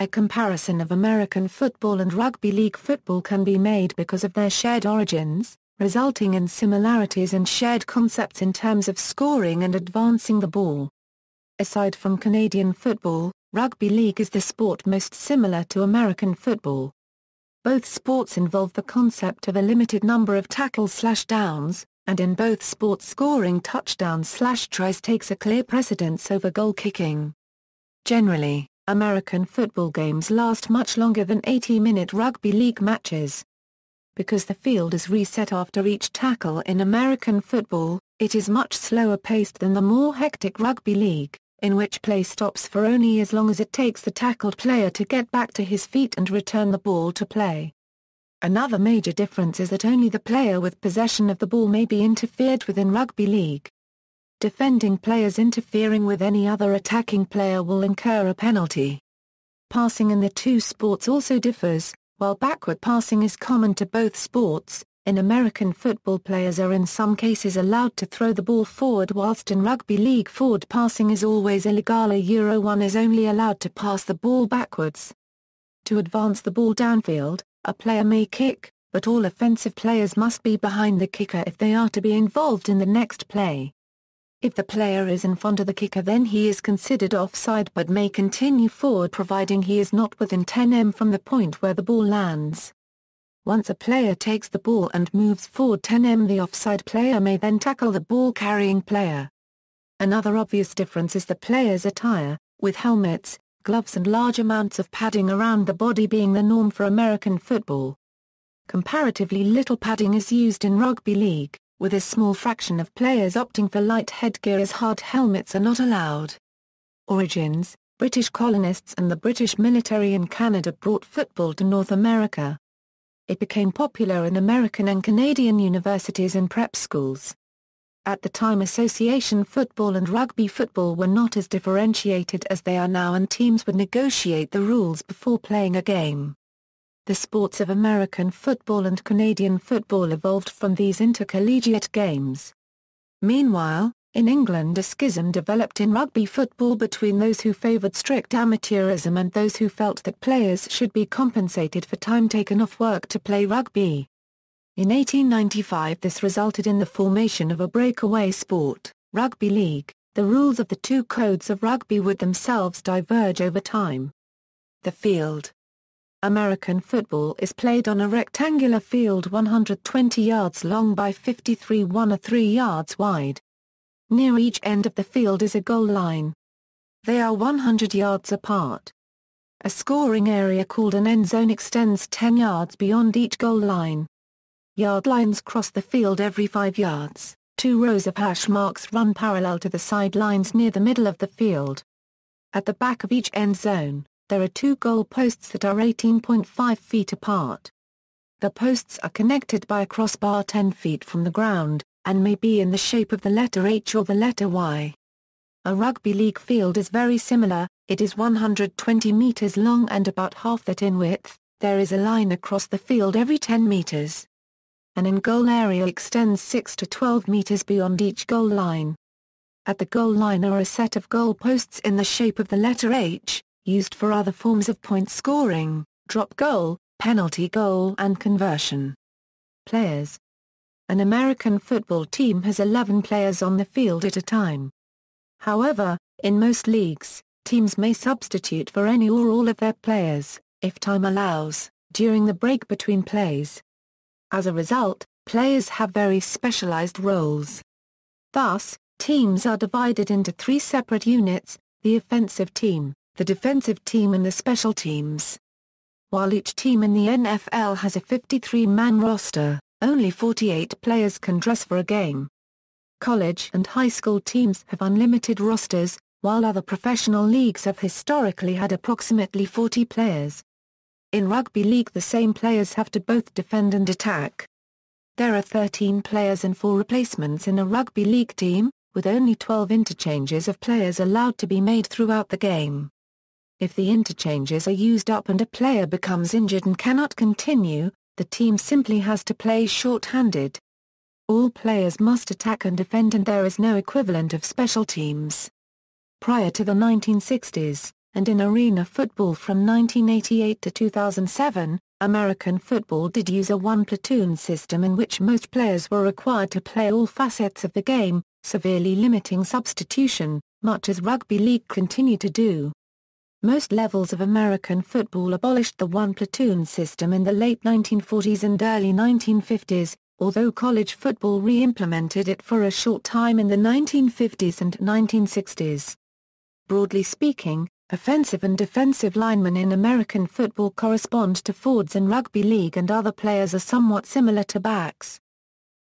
A comparison of American football and rugby league football can be made because of their shared origins, resulting in similarities and shared concepts in terms of scoring and advancing the ball. Aside from Canadian football, rugby league is the sport most similar to American football. Both sports involve the concept of a limited number of tackles/downs, and in both sports scoring touchdowns/tries takes a clear precedence over goal kicking. Generally, American football games last much longer than 80-minute rugby league matches. Because the field is reset after each tackle in American football, it is much slower paced than the more hectic rugby league, in which play stops for only as long as it takes the tackled player to get back to his feet and return the ball to play. Another major difference is that only the player with possession of the ball may be interfered with in rugby league. Defending players interfering with any other attacking player will incur a penalty. Passing in the two sports also differs. While backward passing is common to both sports, in American football players are in some cases allowed to throw the ball forward, whilst in rugby league forward passing is always illegal. One is only allowed to pass the ball backwards. To advance the ball downfield, a player may kick, but all offensive players must be behind the kicker if they are to be involved in the next play. If the player is in front of the kicker, then he is considered offside but may continue forward providing he is not within 10 m from the point where the ball lands. Once a player takes the ball and moves forward 10 m, the offside player may then tackle the ball-carrying player. Another obvious difference is the player's attire, with helmets, gloves and large amounts of padding around the body being the norm for American football. Comparatively little padding is used in rugby league, with a small fraction of players opting for light headgear as hard helmets are not allowed. Origins: British colonists and the British military in Canada brought football to North America. It became popular in American and Canadian universities and prep schools. At the time, association football and rugby football were not as differentiated as they are now, and teams would negotiate the rules before playing a game. The sports of American football and Canadian football evolved from these intercollegiate games. Meanwhile, in England a schism developed in rugby football between those who favoured strict amateurism and those who felt that players should be compensated for time taken off work to play rugby. In 1895 this resulted in the formation of a breakaway sport, rugby league. The rules of the two codes of rugby would themselves diverge over time. The field. American football is played on a rectangular field 120 yards long by 53 or 3 yards wide. Near each end of the field is a goal line. They are 100 yards apart. A scoring area called an end zone extends 10 yards beyond each goal line. Yard lines cross the field every 5 yards. 2 rows of hash marks run parallel to the sidelines near the middle of the field. At the back of each end zone, there are 2 goal posts that are 18.5 feet apart. The posts are connected by a crossbar 10 feet from the ground, and may be in the shape of the letter H or the letter Y. A rugby league field is very similar. It is 120 meters long and about half that in width. There is a line across the field every 10 meters. An in-goal area extends 6 to 12 meters beyond each goal line. At the goal line are a set of goal posts in the shape of the letter H, used for other forms of point scoring, drop goal, penalty goal and conversion. Players. An American football team has 11 players on the field at a time. However, in most leagues, teams may substitute for any or all of their players, if time allows, during the break between plays. As a result, players have very specialized roles. Thus, teams are divided into 3 separate units: the offensive team, the defensive team and the special teams. While each team in the NFL has a 53-man roster, only 48 players can dress for a game. College and high school teams have unlimited rosters, while other professional leagues have historically had approximately 40 players. In rugby league the same players have to both defend and attack. There are 13 players and 4 replacements in a rugby league team, with only 12 interchanges of players allowed to be made throughout the game. If the interchanges are used up and a player becomes injured and cannot continue, the team simply has to play short-handed. All players must attack and defend, and there is no equivalent of special teams. Prior to the 1960s, and in arena football from 1988 to 2007, American football did use a one-platoon system in which most players were required to play all facets of the game, severely limiting substitution, much as rugby league continued to do. Most levels of American football abolished the one-platoon system in the late 1940s and early 1950s, although college football re-implemented it for a short time in the 1950s and 1960s. Broadly speaking, offensive and defensive linemen in American football correspond to forwards in rugby league, and other players are somewhat similar to backs.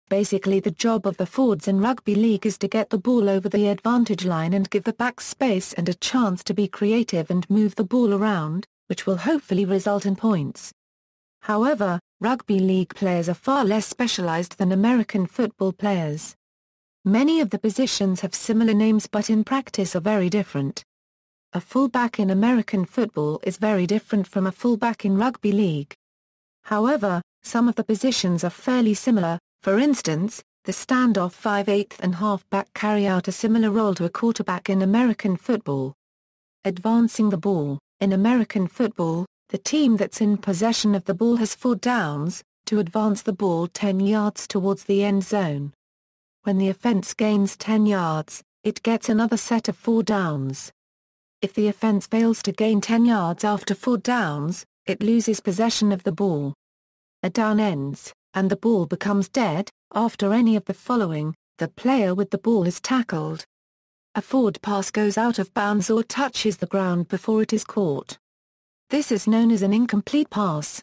Basically, the job of the forwards in rugby league is to get the ball over the advantage line and give the backs space and a chance to be creative and move the ball around, which will hopefully result in points. However, rugby league players are far less specialized than American football players. Many of the positions have similar names but in practice are very different. A fullback in American football is very different from a fullback in rugby league. However, some of the positions are fairly similar. For instance, the standoff 5/8 and halfback carry out a similar role to a quarterback in American football. Advancing the ball. In American football, the team that's in possession of the ball has 4 downs, to advance the ball 10 yards towards the end zone. When the offense gains 10 yards, it gets another set of 4 downs. If the offense fails to gain 10 yards after 4 downs, it loses possession of the ball. A down ends, and the ball becomes dead, after any of the following: the player with the ball is tackled, a forward pass goes out of bounds or touches the ground before it is caught. This is known as an incomplete pass.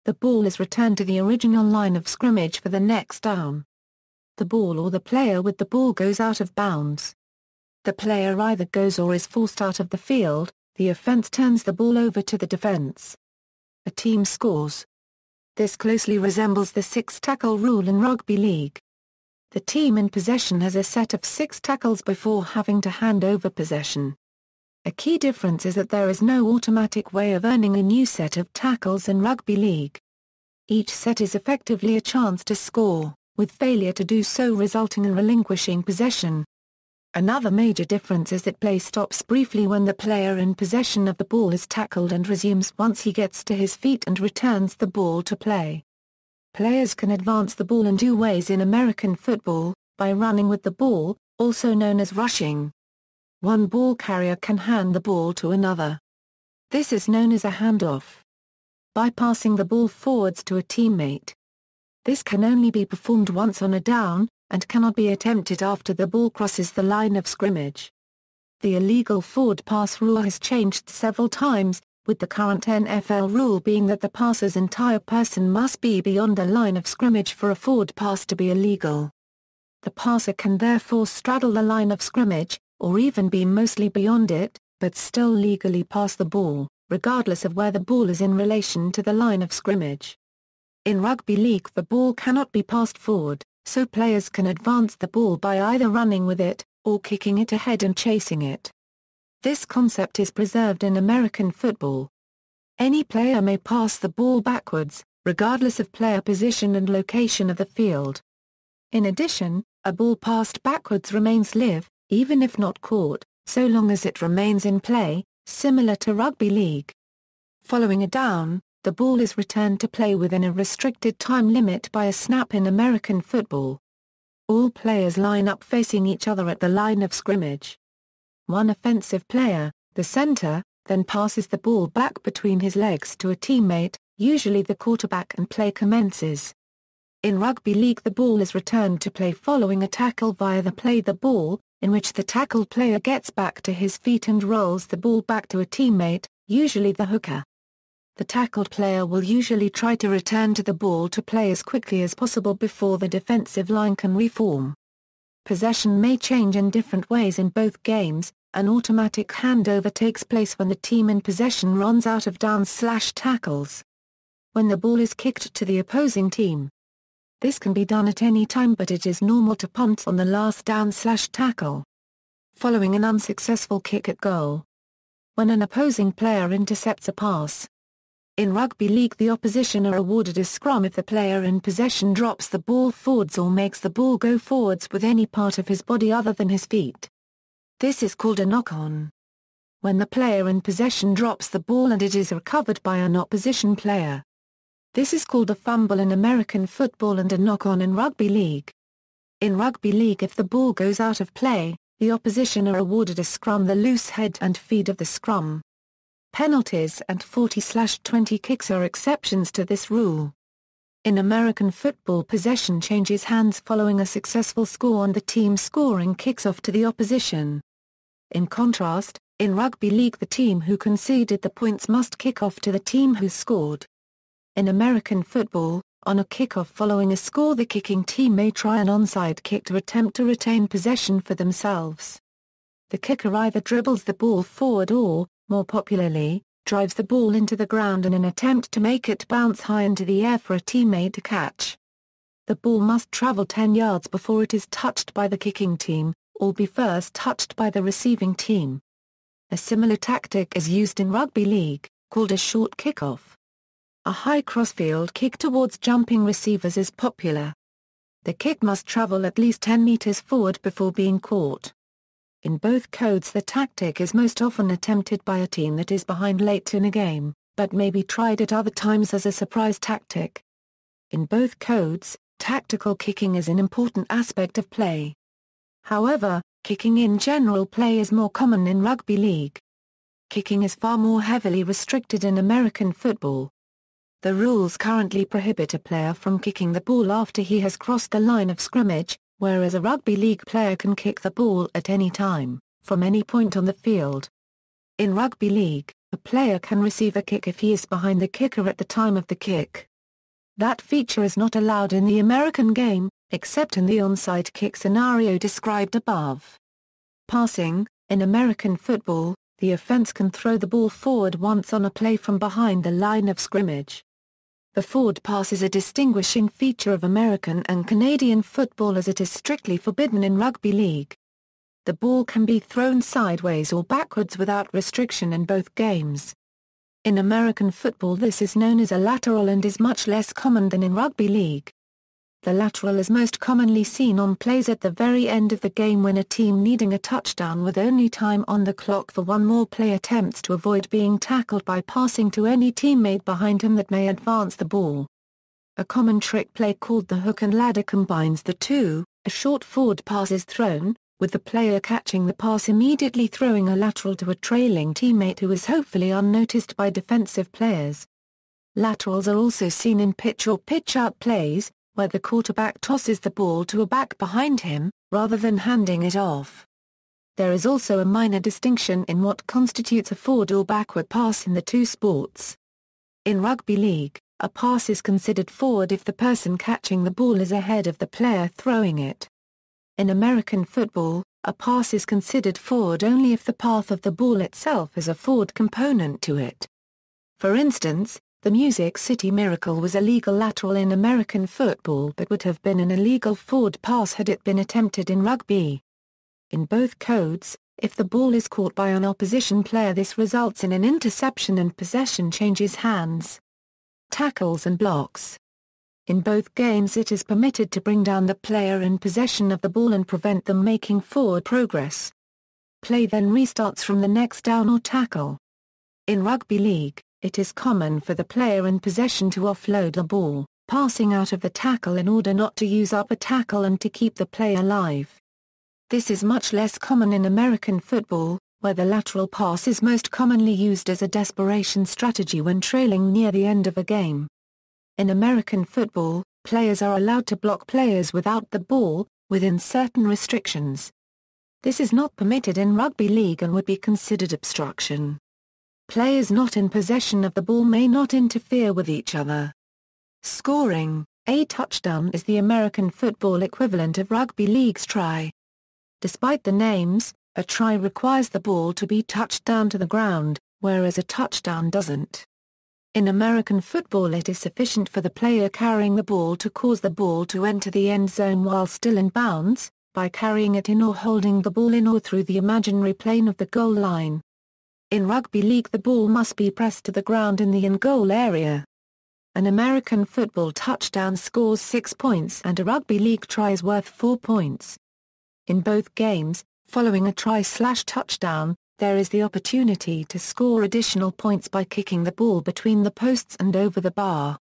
The ball is returned to the original line of scrimmage for the next down. The ball or the player with the ball goes out of bounds. The player either goes or is forced out of the field, the offense turns the ball over to the defense. A team scores. This closely resembles the 6-tackle rule in rugby league. The team in possession has a set of 6 tackles before having to hand over possession. A key difference is that there is no automatic way of earning a new set of tackles in rugby league. Each set is effectively a chance to score, with failure to do so resulting in relinquishing possession. Another major difference is that play stops briefly when the player in possession of the ball is tackled and resumes once he gets to his feet and returns the ball to play. Players can advance the ball in 2 ways in American football: by running with the ball, also known as rushing. One ball carrier can hand the ball to another. This is known as a handoff. By passing the ball forwards to a teammate. This can only be performed once on a down, and cannot be attempted after the ball crosses the line of scrimmage. The illegal forward pass rule has changed several times, with the current NFL rule being that the passer's entire person must be beyond the line of scrimmage for a forward pass to be illegal. The passer can therefore straddle the line of scrimmage, or even be mostly beyond it, but still legally pass the ball, regardless of where the ball is in relation to the line of scrimmage. In rugby league, the ball cannot be passed forward, so players can advance the ball by either running with it, or kicking it ahead and chasing it. This concept is preserved in American football. Any player may pass the ball backwards, regardless of player position and location of the field. In addition, a ball passed backwards remains live, even if not caught, so long as it remains in play, similar to rugby league. Following a down, the ball is returned to play within a restricted time limit by a snap in American football. All players line up facing each other at the line of scrimmage. One offensive player, the center, then passes the ball back between his legs to a teammate, usually the quarterback, and play commences. In rugby league, the ball is returned to play following a tackle via the play the ball, in which the tackled player gets back to his feet and rolls the ball back to a teammate, usually the hooker. The tackled player will usually try to return to the ball to play as quickly as possible before the defensive line can reform. Possession may change in different ways in both games. An automatic handover takes place when the team in possession runs out of downs/tackles. When the ball is kicked to the opposing team. This can be done at any time, but it is normal to punt on the last down/tackle. Following an unsuccessful kick at goal. When an opposing player intercepts a pass. In rugby league, the opposition are awarded a scrum if the player in possession drops the ball forwards or makes the ball go forwards with any part of his body other than his feet. This is called a knock-on. when the player in possession drops the ball and it is recovered by an opposition player. This is called a fumble in American football and a knock-on in rugby league. In rugby league, if the ball goes out of play, the opposition are awarded a scrum, the loose head and feed of the scrum. Penalties and 40/20 kicks are exceptions to this rule. In American football, possession changes hands following a successful score and the team scoring kicks off to the opposition. In contrast, in rugby league, the team who conceded the points must kick off to the team who scored. In American football, on a kickoff following a score, the kicking team may try an onside kick to attempt to retain possession for themselves. The kicker either dribbles the ball forward or, more popularly, drives the ball into the ground in an attempt to make it bounce high into the air for a teammate to catch. The ball must travel 10 yards before it is touched by the kicking team, or be first touched by the receiving team. A similar tactic is used in rugby league, called a short kickoff. A high crossfield kick towards jumping receivers is popular. The kick must travel at least 10 meters forward before being caught. In both codes, the tactic is most often attempted by a team that is behind late in a game, but may be tried at other times as a surprise tactic. In both codes, tactical kicking is an important aspect of play. However, kicking in general play is more common in rugby league. Kicking is far more heavily restricted in American football. The rules currently prohibit a player from kicking the ball after he has crossed the line of scrimmage, whereas a rugby league player can kick the ball at any time, from any point on the field. In rugby league, a player can receive a kick if he is behind the kicker at the time of the kick. That feature is not allowed in the American game, except in the onside kick scenario described above. Passing: in American football, the offense can throw the ball forward once on a play from behind the line of scrimmage. The forward pass is a distinguishing feature of American and Canadian football, as it is strictly forbidden in rugby league. The ball can be thrown sideways or backwards without restriction in both games. In American football, this is known as a lateral and is much less common than in rugby league. The lateral is most commonly seen on plays at the very end of the game when a team needing a touchdown with only time on the clock for one more play attempts to avoid being tackled by passing to any teammate behind him that may advance the ball. A common trick play called the hook and ladder combines the two. A short forward pass is thrown, with the player catching the pass immediately throwing a lateral to a trailing teammate who is hopefully unnoticed by defensive players. Laterals are also seen in pitch or pitch-out plays, where the quarterback tosses the ball to a back behind him, rather than handing it off. There is also a minor distinction in what constitutes a forward or backward pass in the two sports. In rugby league, a pass is considered forward if the person catching the ball is ahead of the player throwing it. In American football, a pass is considered forward only if the path of the ball itself has a forward component to it. For instance, the Music City Miracle was a legal lateral in American football but would have been an illegal forward pass had it been attempted in rugby. In both codes, if the ball is caught by an opposition player, this results in an interception and possession changes hands. Tackles and blocks. In both games, it is permitted to bring down the player in possession of the ball and prevent them making forward progress. Play then restarts from the next down or tackle. In rugby league, it is common for the player in possession to offload the ball, passing out of the tackle in order not to use up a tackle and to keep the play alive. This is much less common in American football, where the lateral pass is most commonly used as a desperation strategy when trailing near the end of a game. In American football, players are allowed to block players without the ball, within certain restrictions. This is not permitted in rugby league and would be considered obstruction. Players not in possession of the ball may not interfere with each other. Scoring: a touchdown is the American football equivalent of rugby league's try. Despite the names, a try requires the ball to be touched down to the ground, whereas a touchdown doesn't. In American football, it is sufficient for the player carrying the ball to cause the ball to enter the end zone while still in bounds, by carrying it in or holding the ball in or through the imaginary plane of the goal line. In rugby league, the ball must be pressed to the ground in the in-goal area. An American football touchdown scores 6 points and a rugby league try is worth 4 points. In both games, following a try/touchdown, there is the opportunity to score additional points by kicking the ball between the posts and over the bar.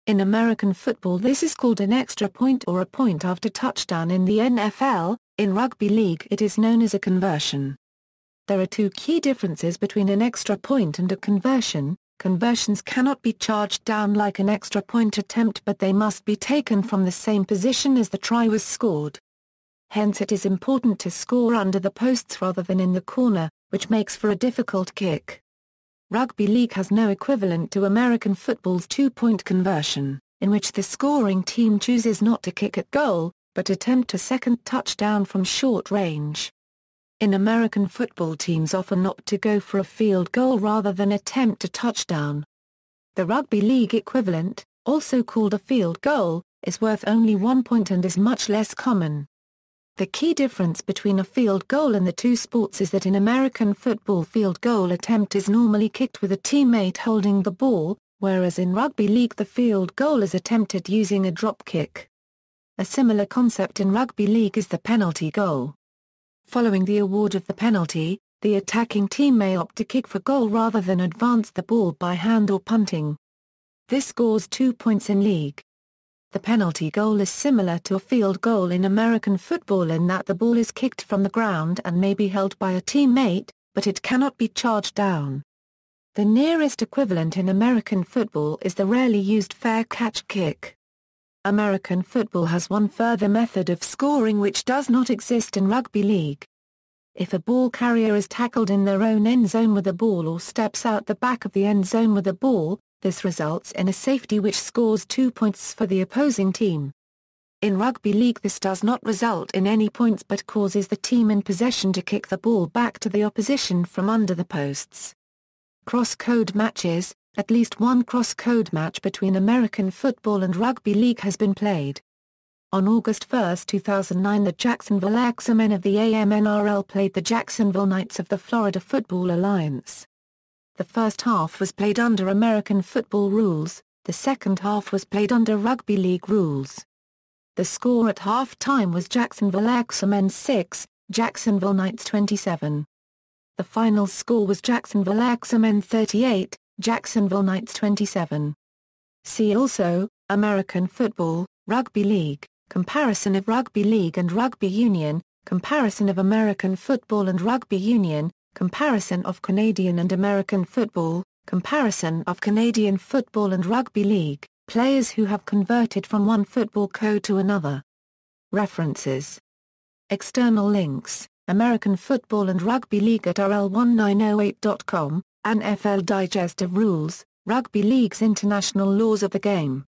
In American football this is called an extra point or a point after touchdown in the NFL, in rugby league it is known as a conversion. There are two key differences between an extra point and a conversion. Conversions cannot be charged down like an extra point attempt, but they must be taken from the same position as the try was scored. Hence it is important to score under the posts rather than in the corner, which makes for a difficult kick. Rugby league has no equivalent to American football's two-point conversion, in which the scoring team chooses not to kick at goal, but attempt a second touchdown from short range. In American football teams often opt to go for a field goal rather than attempt a touchdown. The rugby league equivalent, also called a field goal, is worth only 1 point and is much less common. The key difference between a field goal and the two sports is that in American football field goal attempt is normally kicked with a teammate holding the ball, whereas in rugby league the field goal is attempted using a drop kick. A similar concept in rugby league is the penalty goal. Following the award of the penalty, the attacking team may opt to kick for goal rather than advance the ball by hand or punting. This scores 2 points in league. The penalty goal is similar to a field goal in American football in that the ball is kicked from the ground and may be held by a teammate, but it cannot be charged down. The nearest equivalent in American football is the rarely used fair catch kick. American football has one further method of scoring which does not exist in rugby league. If a ball carrier is tackled in their own end zone with a ball or steps out the back of the end zone with a ball, this results in a safety which scores 2 points for the opposing team. In rugby league this does not result in any points but causes the team in possession to kick the ball back to the opposition from under the posts. Cross-code matches. At least one cross-code match between American football and rugby league has been played. On August 1, 2009 the Jacksonville X-Men of the AMNRL played the Jacksonville Knights of the Florida Football Alliance. The first half was played under American football rules, the second half was played under rugby league rules. The score at half-time was Jacksonville X-Men 6, Jacksonville Knights 27. The final score was Jacksonville X-Men 38, Jacksonville Knights 27. See also, American football, rugby league, comparison of rugby league and rugby union, comparison of American football and rugby union, comparison of Canadian and American football, comparison of Canadian football and rugby league, players who have converted from one football code to another. References. External links, American football and rugby league at rl1908.com. NFL Digest of Rules, Rugby League's International Laws of the Game.